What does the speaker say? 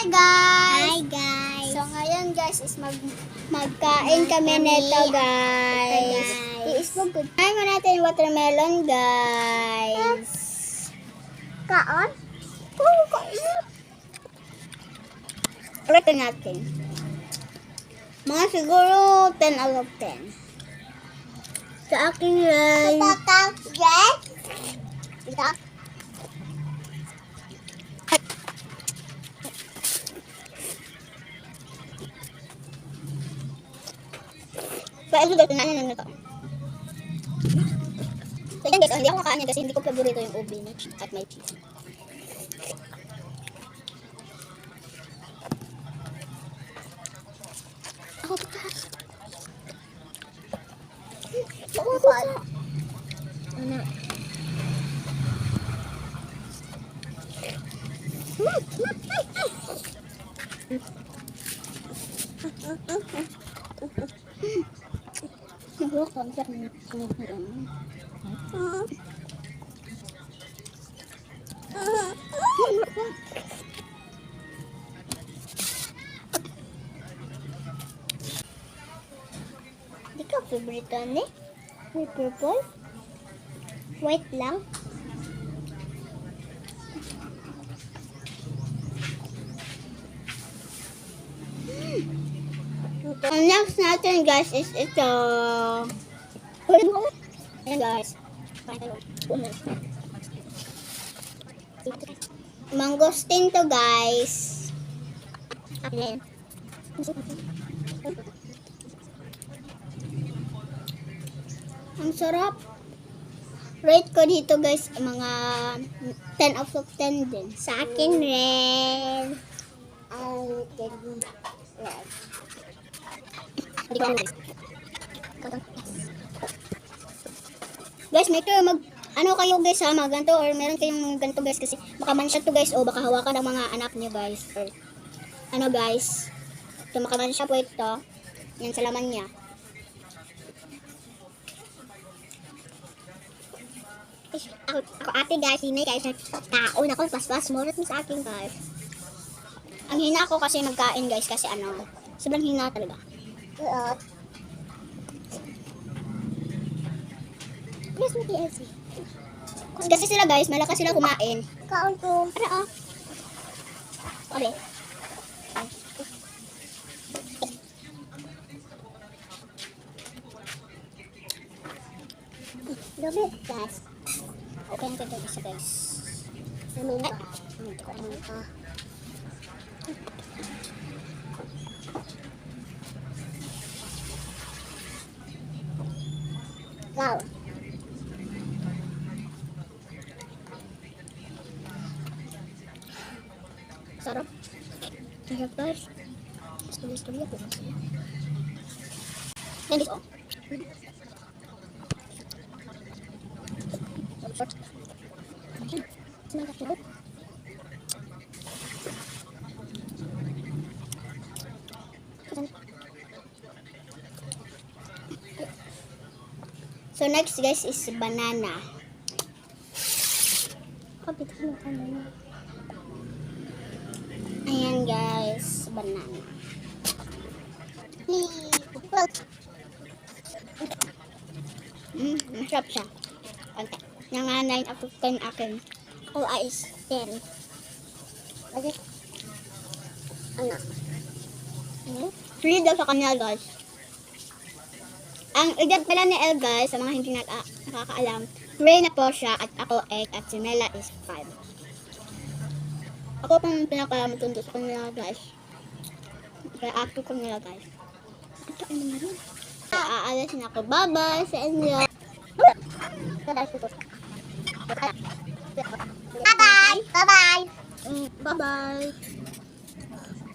Hi guys! Hi guys! So ngayon guys is magkain kami nito guys. I-isbog ko. Kain mo natin yung watermelon guys. Kaon? Oo, kain. Ulitin natin. Mga siguro 10 out of 10. Sa akin guys. Tatang yes? Ito? Kaya ito dito nanin nito. So yan guys, hindi ako kakain kasi hindi ko paborito yung ube at may cheese. Ako pa. Ano? Hindi ka favorite ni? May purple? White lang? Ang next natin guys is ito. Ayan guys. Mangosteen to guys. Ayan. Ang sarap. Rate ko dito guys mga 10 out of 10 din. Sa akin rin. Ang red. Guys, make sure ano kayo guys ha, mga ganito or meron kayong ganito guys kasi baka mansya to guys o baka hawakan ng mga anak nyo guys or ano guys. Ito makamansya po ito. Yan sa laman niya. Ako ate guys, hinay kayo sa taon. Ako paspas mo rin sa akin guys. Ang hina ko kasi magkain guys kasi ano, sobrang hina talaga. Yes, mo TLC. Kasi sila guys, malakas sila kumain. Kaon ko. Ano ah? Sabi. Gabi guys. Okay ang ganda isa guys. Namin ba? Ito ko ano. Wow. Sarap. Sarap guys. Istorya po. Yan guys oh. Short. So next guys is banana. Kapit mo kanina. Ayan guys, banana. Masarap siya. Konti. Yung 9 out of 10 akin. Ako ay 10. Okay. Ano? Free daw sa kanya guys. Ang edad pala ni El guys, sa mga hindi nakakaalam, 3 na po siya at ako 8 at si Mela is 5. Ako pang pinakamatunda sa kanila guys. Kaya ako kanila guys. Ito ano na rin. Aalasin ako. Bye-bye sa inyo. Bye-bye! Bye-bye! Bye-bye.